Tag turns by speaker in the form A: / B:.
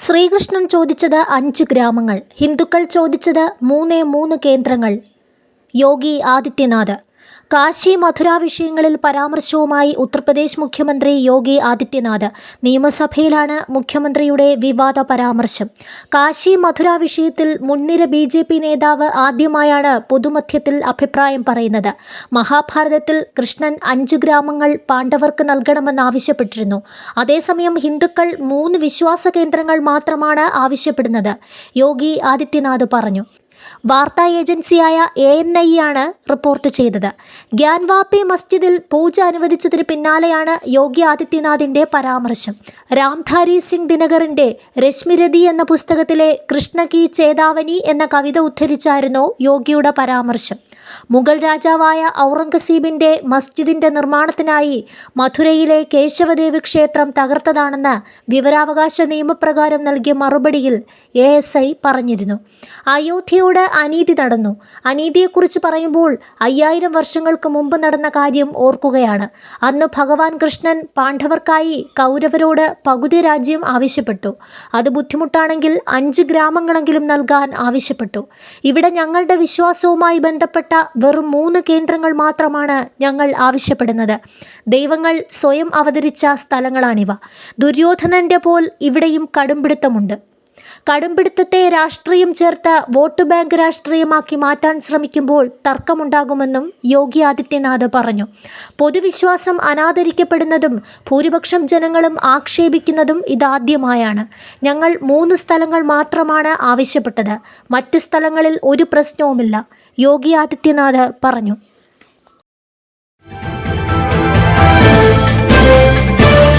A: ശ്രീകൃഷ്ണൻ ചോദിച്ചത് 5 ഗ്രാമങ്ങൾ, ഹിന്ദുക്കൾ ചോദിച്ചത് 3 കേന്ദ്രങ്ങൾ. യോഗി ആദിത്യനാഥ്. കാശി മഥുര വിഷയങ്ങളിൽ പരാമർശവുമായി ഉത്തർപ്രദേശ് മുഖ്യമന്ത്രി യോഗി ആദിത്യനാഥ്. നിയമസഭയിലാണ് മുഖ്യമന്ത്രിയുടെ വിവാദ പരാമർശം. കാശി മഥുര വിഷയത്തിൽ മുൻനിര BJP നേതാവ് ആദ്യമായാണ് പൊതുമധ്യത്തിൽ അഭിപ്രായം പറയുന്നത്. മഹാഭാരതത്തിൽ കൃഷ്ണൻ 5 ഗ്രാമങ്ങൾ പാണ്ഡവർക്ക് നൽകണമെന്നാവശ്യപ്പെട്ടിരുന്നു. അതേസമയം ഹിന്ദുക്കൾ 3 വിശ്വാസ കേന്ദ്രങ്ങൾ മാത്രമാണ് ആവശ്യപ്പെടുന്നത്, യോഗി ആദിത്യനാഥ് പറഞ്ഞു. വാർത്താ ഏജൻസിയായ ANI ആണ് റിപ്പോർട്ട് ചെയ്തത്. ഗ്യാൻവാപ്പി മസ്ജിദിൽ പൂജ അനുവദിച്ചതിന് പിന്നാലെയാണ് യോഗി ആദിത്യനാഥിൻ്റെ പരാമർശം. രാംധാരി സിംഗ് ദിനകറിൻ്റെ രശ്മിരഥി എന്ന പുസ്തകത്തിലെ കൃഷ്ണ കി ചേതാവനി എന്ന കവിത ഉദ്ധരിച്ചായിരുന്നു യോഗിയുടെ പരാമർശം. മുഗൾ രാജാവായ ഔറംഗസീബിൻ്റെ മസ്ജിദിൻ്റെ നിർമ്മാണത്തിനായി മഥുരയിലെ കേശവദേവ് ക്ഷേത്രം തകർത്തതാണെന്ന് വിവരാവകാശ നിയമപ്രകാരം നൽകിയ മറുപടിയിൽ ASI പറഞ്ഞിരുന്നു. അയോധ്യയോട് അനീതി നടന്നു. അനീതിയെക്കുറിച്ച് പറയുമ്പോൾ 5000 വർഷങ്ങൾക്ക് മുമ്പ് നടന്ന കാര്യം ഓർക്കുകയാണ്. അന്ന് ഭഗവാൻ കൃഷ്ണൻ പാണ്ഡവർക്കായി കൗരവരോട് പകുതി രാജ്യം ആവശ്യപ്പെട്ടു. അത് ബുദ്ധിമുട്ടാണെങ്കിൽ 5 ഗ്രാമങ്ങളെങ്കിലും നൽകാൻ ആവശ്യപ്പെട്ടു. ഇവിടെ ഞങ്ങളുടെ വിശ്വാസവുമായി ബന്ധപ്പെട്ട വെറും 3 കേന്ദ്രങ്ങൾ മാത്രമാണ് ഞങ്ങൾ ആവശ്യപ്പെടുന്നത്. ദൈവങ്ങൾ സ്വയം അവതരിച്ച സ്ഥലങ്ങളാണിവ. ദുര്യോധനൻ്റെ പോൽ ഇവിടെയും കടുംപിടുത്തമുണ്ട്. കടുംപിടുത്തത്തെ രാഷ്ട്രീയം ചേർത്ത് വോട്ട് ബാങ്ക് രാഷ്ട്രീയമാക്കി മാറ്റാൻ ശ്രമിക്കുമ്പോൾ തർക്കമുണ്ടാകുമെന്നും യോഗി ആദിത്യനാഥ് പറഞ്ഞു. പൊതുവിശ്വാസം അനാദരിക്കപ്പെടുന്നതും ഭൂരിപക്ഷം ജനങ്ങളും ആക്ഷേപിക്കുന്നതും ഇതാദ്യമായാണ്. ഞങ്ങൾ 3 സ്ഥലങ്ങൾ മാത്രമാണ് ആവശ്യപ്പെട്ടത്. മറ്റ് സ്ഥലങ്ങളിൽ ഒരു പ്രശ്നവുമില്ല, യോഗി ആദിത്യനാഥ് പറഞ്ഞു.